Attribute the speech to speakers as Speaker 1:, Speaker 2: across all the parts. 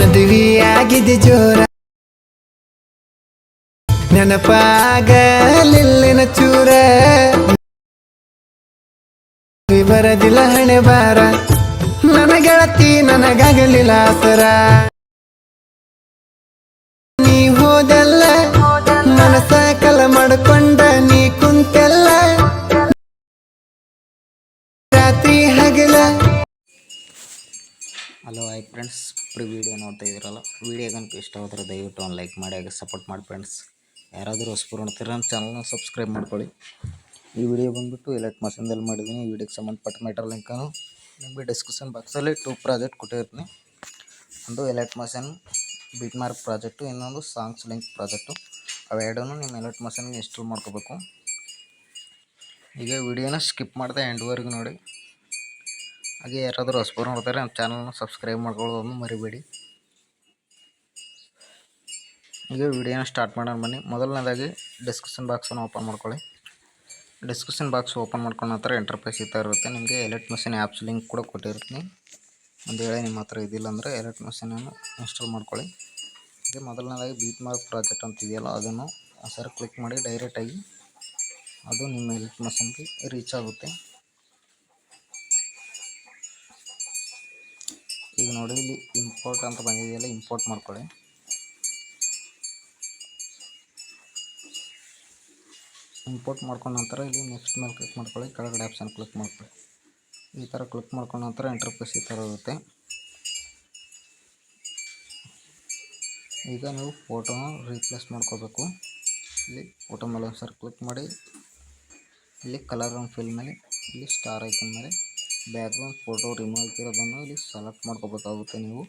Speaker 1: ಮದುವೆಯಾಗಿದೆ ಜೋರ ನೆನಪಾಗಲಿಲ್ಲಿನ ಚೂರ ಬರದಿಲ್ಲ ಹಣೆ ಬಾರ ನನ್ನ ಗೆಳತಿ ನನಗಾಗಲಿಲ್ಲ ಆಸರ ನೀ ಹೋದಲ್ಲ ಮನಸ ಕಲ ಮಾಡ್ಕೊಂಡ ನೀ ಕುಂತೆಲ್ಲ ರಾತ್ರಿ ಹಗಲ.
Speaker 2: ಹಲೋ ಹಾಯ್ ಫ್ರೆಂಡ್ಸ್, ವಿಡಿಯೋ ನೋಡ್ತಾ ಇದ್ದೀರಲ್ಲ, ವಿಡಿಯೋ ಕనుక ಇಷ್ಟವಾದರೆ ದಯವಿಟ್ಟು ಒಂದು ಲೈಕ್ ಮಾಡಿ ಹಾಗೆ ಸಪೋರ್ಟ್ ಮಾಡಿ ಫ್ರೆಂಡ್ಸ್. ಯಾರಾದರೂ ಹೊಸಬರು ನೋಡ್ತೀರ ನಮ್ಮ ಚಾನಲ್ನ ಸಬ್ಸ್ಕ್ರೈಬ್ ಮಾಡ್ಕೊಳ್ಳಿ. ಈ ವಿಡಿಯೋ ಬಂದುಬಿಟ್ಟು ಎಲೆಕ್ಟ್ ಮಷೀನ್ದಲ್ಲಿ ಮಾಡಿದ್ದೀನಿ. ಈ ವಿಡಿಯೋಗೆ ಸಂಬಂಧಪಟ್ಟ ಮ್ಯಾಟರ್ ಲಿಂಕನ್ನು ನಿಮಗೆ ಡಿಸ್ಕ್ರಿಪ್ಷನ್ ಬಾಕ್ಸಲ್ಲಿ 2 ಪ್ರಾಜೆಕ್ಟ್ ಕೊಟ್ಟಿರ್ತೀನಿ. ಒಂದು elect machine beet mark project, ಇನ್ನೊಂದು ಸಾಂಗ್ಸ್ ಲಿಂಕ್ ಪ್ರಾಜೆಕ್ಟು. ಅವೆರಡೂ ನಿಮ್ಮ ಎಲೆಕ್ಟ್ ಮಷೀನ್ಗೆ ಇನ್ಸ್ಟಾಲ್ ಮಾಡ್ಕೋಬೇಕು. ಈಗ ವಿಡಿಯೋನ ಸ್ಕಿಪ್ ಮಾಡಿದೆ ಎಂಡ್ವರೆಗೂ ನೋಡಿ. ಹಾಗೆ ಯಾರಾದರೂ ಹೊಸಬರು ನೋಡ್ತಾರೆ ನಮ್ಮ ಚಾನಲ್ನ ಸಬ್ಸ್ಕ್ರೈಬ್ ಮಾಡ್ಕೊಳ್ಳೋದನ್ನು ಮರಿಬೇಡಿ. ಈಗ ವಿಡಿಯೋನ ಸ್ಟಾರ್ಟ್ ಮಾಡೋಣ ಬನ್ನಿ. ಮೊದಲನೇದಾಗಿ ಡಿಸ್ಕ್ರಿಪ್ಷನ್ ಬಾಕ್ಸನ್ನು ಓಪನ್ ಮಾಡ್ಕೊಳ್ಳಿ. ಡಿಸ್ಕ್ರಿಪ್ಷನ್ ಬಾಕ್ಸ್ ಓಪನ್ ಮಾಡ್ಕೊಂಡ ನಂತರ ಇಂಟರ್ಫೇಸ್ ಈ ಥರ ಇರುತ್ತೆ. ನಿಮಗೆ ಎಲೆಕ್ಟ್ ಮಷೀನ್ ಆ್ಯಪ್ಸ್ ಲಿಂಕ್ ಕೂಡ ಕೊಟ್ಟಿರ್ತೀನಿ. ಒಂದು ವೇಳೆ ನಿಮ್ಮ ಹತ್ರ ಇದಿಲ್ಲ ಅಂದರೆ ಎಲೆಕ್ಟ್ ಮಷೀನನ್ನು ಇನ್ಸ್ಟಾಲ್ ಮಾಡ್ಕೊಳ್ಳಿ. ಈಗ ಮೊದಲನೇದಾಗಿ ಬೀಟ್ ಮಾರ್ಕ್ ಪ್ರಾಜೆಕ್ಟ್ ಅಂತ ಇದೆಯಲ್ಲ, ಅದನ್ನು ಸರ್ ಕ್ಲಿಕ್ ಮಾಡಿ ಡೈರೆಕ್ಟಾಗಿ ಅದು ನಿಮ್ಮ ಎಲೆಕ್ಟ್ ಮಷೀನ್ಗೆ ರೀಚ್ ಆಗುತ್ತೆ. ಈಗ ನೋಡಿ, ಇಲ್ಲಿ ಇಂಪೋರ್ಟ್ ಅಂತ ಬಂದಿದೆಯಲ್ಲ, ಇಂಪೋರ್ಟ್ ಮಾಡ್ಕೊಳ್ಳಿ. ಇಂಪೋರ್ಟ್ ಮಾಡ್ಕೊಂಡ ನಂತರ ಇಲ್ಲಿ ನೆಕ್ಸ್ಟ್ ಮೇಲೆ ಕ್ಲಿಕ್ ಮಾಡ್ಕೊಳ್ಳಿ. ಕೆಳಗಡೆ ಆಪ್ಷನ್ ಕ್ಲಿಕ್ ಮಾಡ್ಕೊಳ್ಳಿ. ಈ ಥರ ಕ್ಲಿಕ್ ಮಾಡ್ಕೊಂಡ ನಂತರ ಇಂಟರ್ಫೇಸ್ ಈ ಥರ ಇರುತ್ತೆ. ಈಗ ನೀವು ಫೋಟೋನ ರೀಪ್ಲೇಸ್ ಮಾಡ್ಕೋಬೇಕು. ಇಲ್ಲಿ ಫೋಟೋ ಮೇಲೆ ಒಂದು ಸರಿ ಕ್ಲಿಕ್ ಮಾಡಿ, ಇಲ್ಲಿ ಕಲರ್ ಆ್ಯಂಡ್ ಫಿಲ್ ಮೇಲೆ ಇಲ್ಲಿ ಸ್ಟಾರ್ ಐಕನ್ ಮೇಲೆ ಬ್ಯಾಕ್ಗ್ರೌಂಡ್ ಫೋಟೋ ರಿಮೂವ್ ಆಗಿರೋದನ್ನು ಇಲ್ಲಿ ಸೆಲೆಕ್ಟ್ ಮಾಡ್ಕೋಬೇಕಾಗುತ್ತೆ. ನೀವು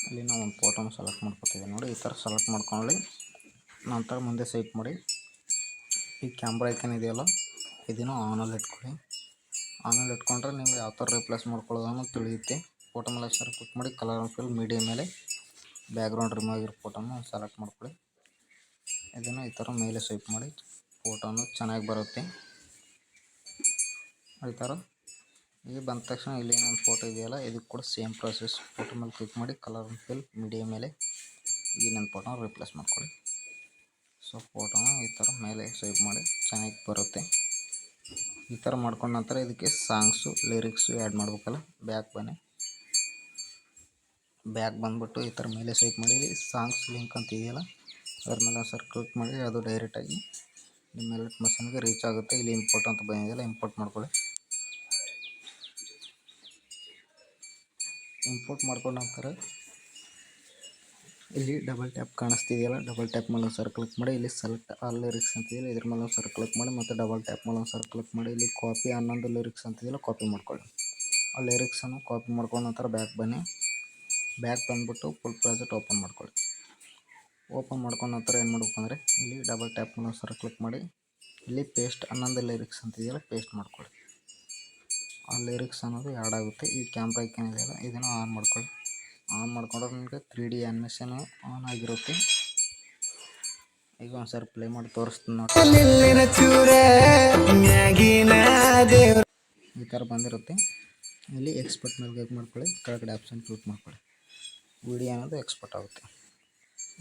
Speaker 2: ಇಲ್ಲಿ ನಾವು ಒಂದು ಫೋಟೋನ ಸೆಲೆಕ್ಟ್ ಮಾಡ್ಕೊತೀವಿ ನೋಡಿ. ಈ ಥರ ಸೆಲೆಕ್ಟ್ ಮಾಡ್ಕೊಳ್ಳಿ. ನಂತರ ಮುಂದೆ ಸ್ವೈಪ್ ಮಾಡಿ, ಈ ಕ್ಯಾಮ್ರಾ ಐಕನ್ ಇದೆಯಲ್ಲ, ಇದನ್ನು ಆನಲ್ಲಿ ಇಟ್ಕೊಳ್ಳಿ. ಆನಲ್ಲಿ ಇಟ್ಕೊಂಡ್ರೆ ನೀವು ಯಾವ ಥರ ರಿಪ್ಲೇಸ್ ಮಾಡ್ಕೊಳ್ಳೋದನ್ನು ತಿಳಿಯುತ್ತೆ. ಫೋಟೋ ಮೇಲೆ ಸರ್ ಕ್ಲಿಕ್ ಮಾಡಿ, ಕಲರ್ ಆ್ಯಂಡ್ ಫಿಲ್ ಮೀಡಿಯಾ ಮೇಲೆ ಬ್ಯಾಕ್ಗ್ರೌಂಡ್ ರಿಮೂವ್ ಆಗಿರೋ ಫೋಟೋನ ಸೆಲೆಕ್ಟ್ ಮಾಡ್ಕೊಳ್ಳಿ. ಇದನ್ನು ಈ ಥರ ಮೇಲೆ ಸ್ವೈಪ್ ಮಾಡಿ, ಫೋಟೋನು ಚೆನ್ನಾಗಿ ಬರುತ್ತೆ. ಈ ಥರ ಈಗ ಬಂದ ತಕ್ಷಣ ಇಲ್ಲಿ ನನ್ನ ಫೋಟೋ ಇದೆಯಲ್ಲ, ಇದಕ್ಕೆ ಕೂಡ ಸೇಮ್ ಪ್ರೊಸೆಸ್. ಫೋಟೋ ಮೇಲೆ ಕ್ಲಿಕ್ ಮಾಡಿ, ಕಲರ್ ಆ್ಯಂಡ್ ಫಿಲ್ ಮೀಡಿಯಾ ಮೇಲೆ ಈ ನನ್ನ ಫೋಟೋನ ರಿಪ್ಲೇಸ್ ಮಾಡ್ಕೊಳ್ಳಿ. ಸೊ ಫೋಟೋನ ಈ ಥರ ಮೇಲೆ ಸ್ವೈಪ್ ಮಾಡಿ ಚೆನ್ನಾಗಿ ಬರುತ್ತೆ. ಈ ಥರ ಮಾಡ್ಕೊಂಡ ನಂತರ ಇದಕ್ಕೆ ಸಾಂಗ್ಸು ಲಿರಿಕ್ಸು ಆ್ಯಡ್ ಮಾಡ್ಬೇಕಲ್ಲ. ಬ್ಯಾಕ್ ಬನ್ನಿ. ಬ್ಯಾಕ್ ಬಂದುಬಿಟ್ಟು ಈ ಥರ ಮೇಲೆ ಸ್ವೈಪ್ ಮಾಡಿ, ಇಲ್ಲಿ ಸಾಂಗ್ಸ್ ಲಿಂಕ್ ಅಂತ ಇದೆಯಲ್ಲ, ಅದ್ರ ಮೇಲೆ ಸರ್ ಕ್ಲಿಕ್ ಮಾಡಿ, ಅದು ಡೈರೆಕ್ಟಾಗಿ ನಿಮ್ಮ ಎಲೆಕ್ಟ್ ಮಷೀನ್ಗೆ ರೀಚ್ ಆಗುತ್ತೆ. ಇಲ್ಲಿ ಇಂಪೋರ್ಟ್ ಅಂತ ಬಂದಿದೆಯಲ್ಲ, ಇಂಪೋರ್ಟ್ ಮಾಡ್ಕೊಳ್ಳಿ. ಇಂಪೋರ್ಟ್ ಮಾಡ್ಕೊಂಡ ನಂತರ ಇಲ್ಲಿ ಡಬಲ್ ಟ್ಯಾಪ್ ಕಾಣಿಸ್ತಿದೆಯಲ್ಲ, ಡಬಲ್ ಟ್ಯಾಪ್ ಮೇಲೆ ಸರ್ ಕ್ಲಿಕ್ ಮಾಡಿ, ಇಲ್ಲಿ ಸೆಲೆಕ್ಟ್ ಆಲ್ ಲಿರಿಕ್ಸ್ ಅಂತಿದೆಯಲ್ಲ, ಇದ್ರ ಮೇಲೆ ಸರ್ ಕ್ಲಿಕ್ ಮಾಡಿ, ಮತ್ತು ಡಬಲ್ ಟ್ಯಾಪ್ ಮೇಲೆ ಸರ್ ಕ್ಲಿಕ್ ಮಾಡಿ, ಇಲ್ಲಿ ಕಾಪಿ 11 ಲಿರಿಕ್ಸ್ ಅಂತಿದೆಯಲ್ಲ, ಕಾಪಿ ಮಾಡ್ಕೊಳ್ಳಿ. ಆ ಲಿರಿಕ್ಸನ್ನು ಕಾಪಿ ಮಾಡ್ಕೊಂಡ ನಂತರ ಬ್ಯಾಕ್ ಬನ್ನಿ. ಬ್ಯಾಕ್ ಬಂದುಬಿಟ್ಟು ಫುಲ್ ಪ್ರಾಜೆಕ್ಟ್ ಓಪನ್ ಮಾಡ್ಕೊಳ್ಳಿ. ಓಪನ್ ಮಾಡ್ಕೊಂಡ ನಂತರ ಏನು ಮಾಡ್ಬೇಕಂದ್ರೆ, ಇಲ್ಲಿ ಡಬಲ್ ಟ್ಯಾಪ್ ಮೇಲೆ ಸರ್ ಕ್ಲಿಕ್ ಮಾಡಿ, ಇಲ್ಲಿ ಪೇಸ್ಟ್ 11 ಲಿರಿಕ್ಸ್ ಅಂತಿದೆಯಲ್ಲ, ಪೇಸ್ಟ್ ಮಾಡ್ಕೊಳ್ಳಿ. ಆ ಲಿರಿಕ್ಸ್ ಅನ್ನೋದು ಆ್ಯಡ್ ಆಗುತ್ತೆ. ಈ ಕ್ಯಾಮ್ರಾ ಐಕನ್ ಇದೆಯಲ್ಲ, ಇದನ್ನು ಆನ್ ಮಾಡ್ಕೊಳ್ಳಿ. ಆನ್ ಮಾಡ್ಕೊಂಡ್ರೆ ನಿಮಗೆ 3D ಆ್ಯನಿಮೇಷನ್ ಆನ್ ಆಗಿರುತ್ತೆ. ಈಗ ಒಂದು ಸರಿ ಪ್ಲೇ ಮಾಡಿ ತೋರಿಸ್ತೀನಿ ನೋಡಿ. ಈ ಥರ ಬಂದಿರುತ್ತೆ. ಇಲ್ಲಿ ಎಕ್ಸ್ಪೋರ್ಟ್ ಮೇಲೆ ಕ್ಲಿಕ್ ಮಾಡ್ಕೊಳ್ಳಿ, ಕೆಳಗಡೆ ಆಪ್ಷನ್ ಕ್ಲಿಕ್ ಮಾಡ್ಕೊಳ್ಳಿ. ವಿಡಿಯೋ ಅನ್ನೋದು ಎಕ್ಸ್ಪೋರ್ಟ್ ಆಗುತ್ತೆ.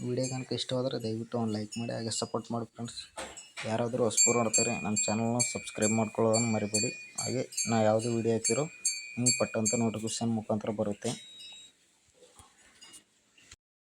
Speaker 2: ವಿಡಿಯೋ ಕనుక ಇಷ್ಟವಾದರೆ ದಯವಿಟ್ಟು ಒಂದು ಲೈಕ್ ಮಾಡಿ ಹಾಗೆ ಸಪೋರ್ಟ್ ಮಾಡಿ ಫ್ರೆಂಡ್ಸ್. ಯಾರಾದರೂ ಹೊಸಬರು ನೋಡ್ತಾರೆ ನಮ್ಮ ಚಾನಲ್ನ ಸಬ್ಸ್ಕ್ರೈಬ್ ಮಾಡ್ಕೊಳ್ಳೋದನ್ನು ಮರಿಬೇಡಿ. ಹಾಗೆ ನಾ ಯಾವುದೇ ವಿಡಿಯೋ ಹಾಕಿರೋ ನಿಮ್ಗೆ ಪಟ್ಟಂತ ನೋಟಿಫಿಕೇಷನ್ ಮುಖಾಂತರ ಬರುತ್ತೆ.